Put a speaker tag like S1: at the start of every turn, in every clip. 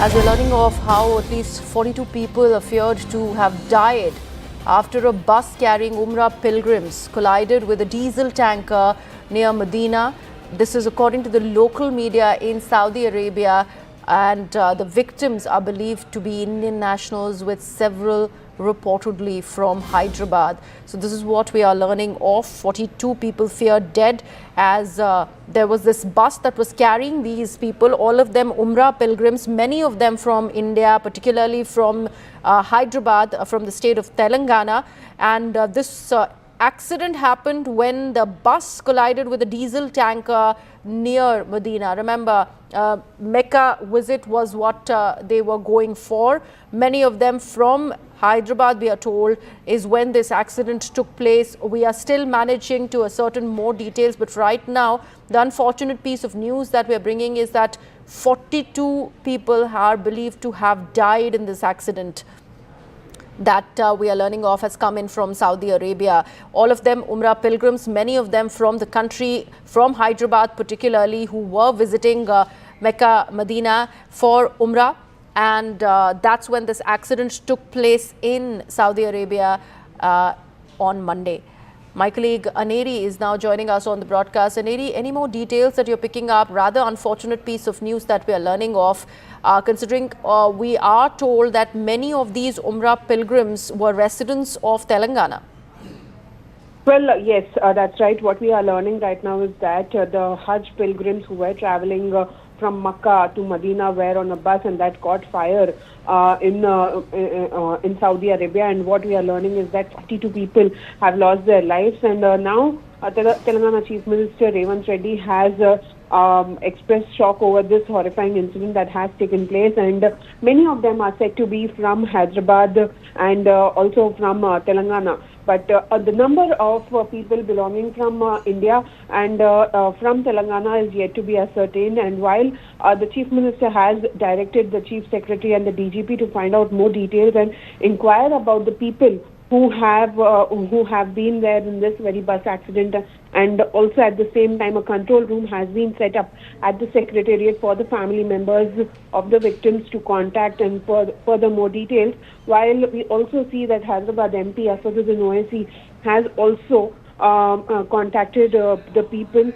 S1: as we're learning of how at least 42 people appeared to have died after a bus carrying Umrah pilgrims collided with a diesel tanker near Medina. This is according to the local media in Saudi Arabia, and the victims are believed to be Indian nationals, with several reportedly from Hyderabad. So this is what we are learning of. 42 people feared dead as there was this bus that was carrying these people, all of them Umrah pilgrims, many of them from India, particularly from Hyderabad, from the state of Telangana. And this accident happened when the bus collided with a diesel tanker near Medina. Remember, Mecca visit was what they were going for. Many of them from Hyderabad, we are told, is when this accident took place. We are still managing to ascertain more details, but right now the unfortunate piece of news that we are bringing is that 42 people are believed to have died in this accident that we are learning of has come in from Saudi Arabia. All of them Umrah pilgrims, many of them from the country, from Hyderabad particularly, who were visiting Mecca, Medina for Umrah. And that's when this accident took place in Saudi Arabia on Monday. My colleague Aneri is now joining us on the broadcast. Aneri, any more details that you're picking up? Rather unfortunate piece of news that we are learning of, considering we are told that many of these Umrah pilgrims were residents of Telangana.
S2: Well, yes, that's right. What we are learning right now is that the Hajj pilgrims who were traveling from Mecca to Medina were on a bus, and that caught fire in Saudi Arabia. And what we are learning is that 42 people have lost their lives. And now Telangana Chief Minister Revant Reddy has expressed shock over this horrifying incident that has taken place. And many of them are said to be from Hyderabad and also from Telangana. But the number of people belonging from India and from Telangana is yet to be ascertained. And while the Chief Minister has directed the Chief Secretary and the DGP to find out more details and inquire about the people who have been there in this very bus accident, and also at the same time a control room has been set up at the Secretariat for the family members of the victims to contact and further more details. While we also see that Hyderabad MP Asaduddin Owaisi has also contacted the people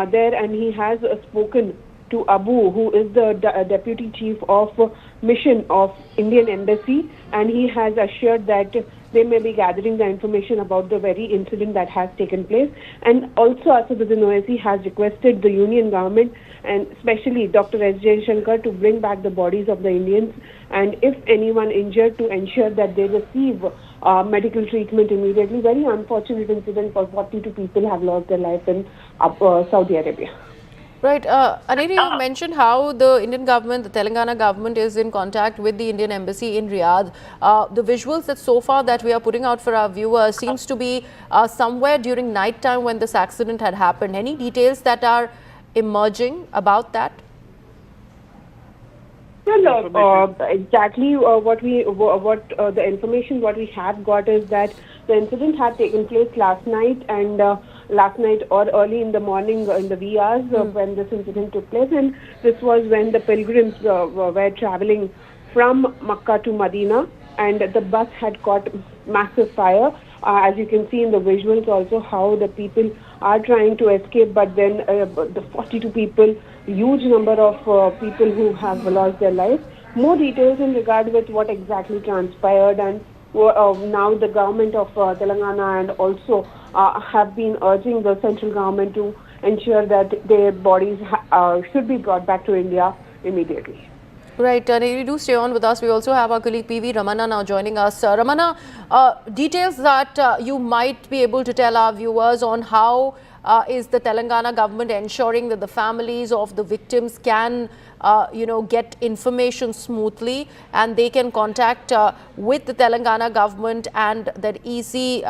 S2: there, and he has spoken to Abu, who is the Deputy Chief of Mission of Indian Embassy, and he has assured that they may be gathering the information about the very incident that has taken place. And also Asaduddin Owaisi has requested the Union government, and especially Dr. S. Jaishankar, to bring back the bodies of the Indians, and if anyone injured, to ensure that they receive medical treatment immediately. Very unfortunate incident for 42 people have lost their life in Saudi Arabia.
S1: Right. Aneri, you mentioned how the Indian government, the Telangana government, is in contact with the Indian embassy in Riyadh. The visuals that so far that we are putting out for our viewers seems to be somewhere during night time when this accident had happened. Any details that are emerging about that?
S2: Well, exactly what the information what we have got is that the incident had taken place last night, and last night or early in the morning in the wee hours when this incident took place. And this was when the pilgrims were traveling from Mecca to Medina, and the bus had caught massive fire. As you can see in the visuals also, how the people are trying to escape, but then the 42 people, huge number of people who have lost their lives. More details in regard with what exactly transpired, and now the government of Telangana and also have been urging the central government to ensure that their bodies should be brought back to India immediately.
S1: Right, Neri, do stay on with us. We also have our colleague PV Ramana now joining us. Ramana, details that you might be able to tell our viewers on how is the Telangana government ensuring that the families of the victims can, get information smoothly, and they can contact with the Telangana government, and that easy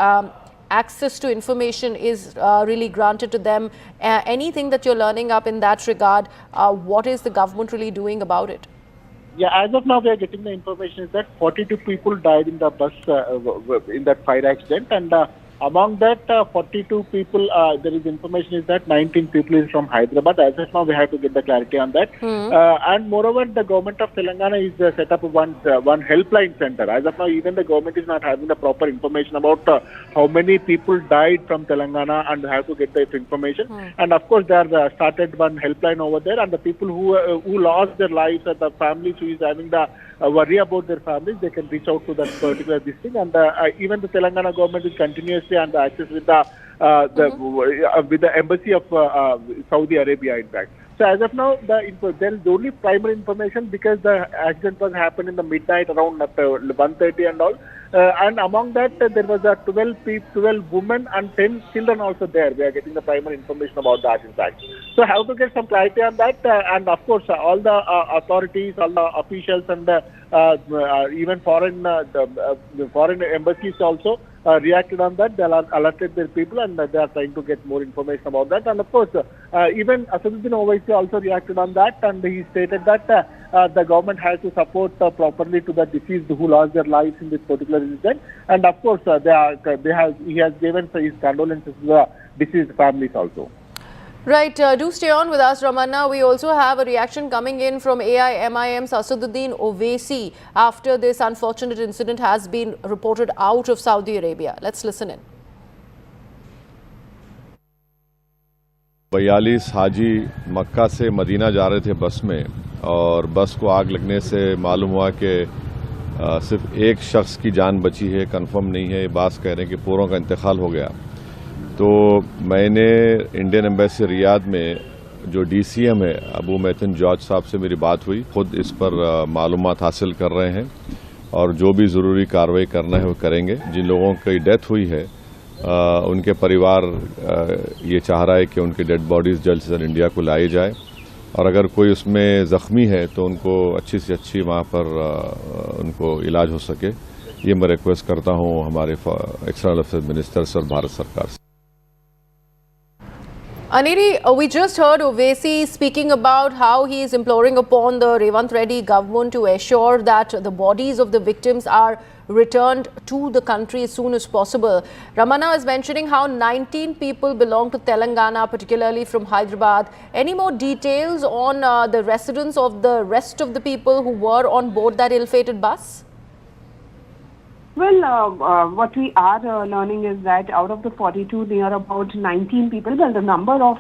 S1: access to information is really granted to them. Anything that you're learning up in that regard, what is the government really doing about it?
S3: Yeah, as of now, we are getting the information is that 42 people died in the bus in that fire accident, and Among that, 42 people, there is information is that 19 people is from Hyderabad. As of now, we have to get the clarity on that. And moreover, the government of Telangana is set up one helpline center. As of now, even the government is not having the proper information about how many people died from Telangana and have to get that information. And of course, they are started one helpline over there, and the people who lost their lives and the families who is having the worry about their families, they can reach out to that particular district. And even the Telangana government is continuously and access with the embassy of Saudi Arabia, in fact. So as of now, there is only primary information because the accident was happened in the midnight around 1:30 and all. And among that, there was 12 women and 10 children also there. We are getting the primary information about that, in fact. So have to get some clarity on that. And of course, all the authorities, all the officials, and even foreign embassies also reacted on that. They alerted their people, and they are trying to get more information about that. And of course, even Asaduddin Owaisi also reacted on that, and he stated that the government has to support properly to the deceased who lost their lives in this particular incident. And of course, he has given his condolences to the deceased families also.
S1: Right, do stay on with us, Ramanna. We also have a reaction coming in from AIMIM's Asaduddin Owaisi after this unfortunate incident has been reported out of Saudi Arabia. Let's listen in.
S4: 42 हाजी मक्का से Medina जा रहे थे बस में, और बस को आग लगने से मालूम हुआ कि सिर्फ एक शख्स की जान बची है। कंफर्म नहीं है, बात कह रहे हैं कि पूरों का इंतकाल हो गया। तो मैंने इंडियन एम्बेसी रियाद में जो डीसीएम है अबू मैथन जॉर्ज साहब से मेरी बात हुई। खुद इस पर मालूमात हासिल कर रहे हैं और जो भी ज़रूरी कार्रवाई करना है वो करेंगे। जिन लोगों की डेथ हुई है उनके परिवार ये चाह रहा है कि उनकी डेड बॉडीज़ जल्द से जल्द इंडिया को लाई जाए, और अगर कोई उसमें ज़ख्मी है तो उनको अच्छी से अच्छी वहाँ पर उनको इलाज हो सके। ये मैं रिक्वेस्ट करता हूँ हमारे external affairs minister sir Bharat सरकार से।
S1: Aneri, we just heard Owaisi speaking about how he is imploring upon the Revant Reddy government to assure that the bodies of the victims are returned to the country as soon as possible. Ramanna is mentioning how 19 people belong to Telangana, particularly from Hyderabad. Any more details on the residents of the rest of the people who were on board that ill-fated bus?
S2: Well, what we are learning is that out of the 42, there are about 19 people. Well, the number of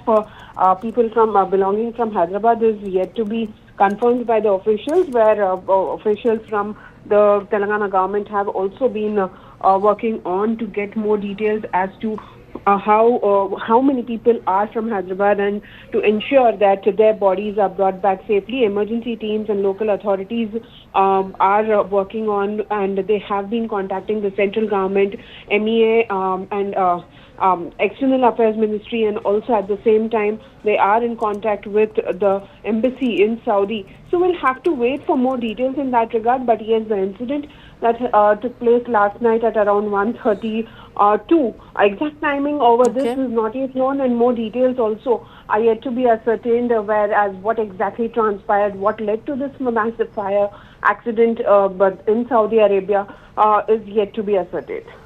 S2: people from belonging from Hyderabad is yet to be confirmed by the officials, where officials from the Telangana government have also been working on to get more details as to how many people are from Hyderabad, and to ensure that their bodies are brought back safely. Emergency teams and local authorities are working on, and they have been contacting the central government, MEA, and External Affairs Ministry, and also at the same time they are in contact with the embassy in Saudi. So we'll have to wait for more details in that regard. But yes, the incident that took place last night at around 1:32. Exact timing over this is not yet known, and more details also are yet to be ascertained, whereas what exactly transpired, what led to this massive fire accident but in Saudi Arabia is yet to be ascertained.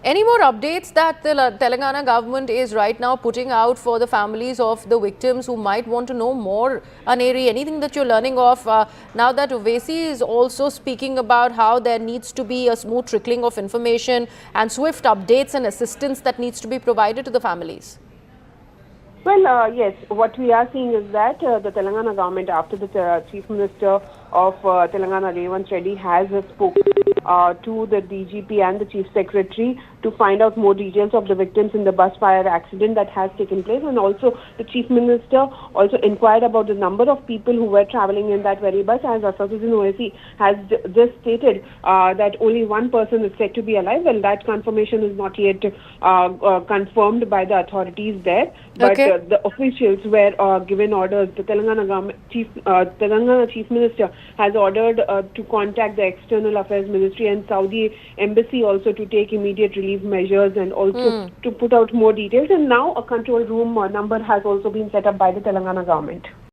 S1: Any more updates that the Telangana government is right now putting out for the families of the victims who might want to know more? Aneri, anything that you're learning of now that Owaisi is also speaking about how there needs to be a smooth trickling of information and swift updates and assistance that needs to be provided to the families?
S2: Well, yes, what we are seeing is that the Telangana government, after the Chief Minister of Telangana, Revant Reddy, has spoken to the DGP and the Chief Secretary to find out more details of the victims in the bus fire accident that has taken place. And also the Chief Minister also inquired about the number of people who were travelling in that very bus, as Asaduddin Owaisi has just stated that only one person is said to be alive. Well, that confirmation is not yet confirmed by the authorities there. But the officials were given orders. The Telangana Chief Minister has ordered to contact the External Affairs Ministry and Saudi Embassy also to take immediate relief measures, and also to put out more details. And now a control room number has also been set up by the Telangana government.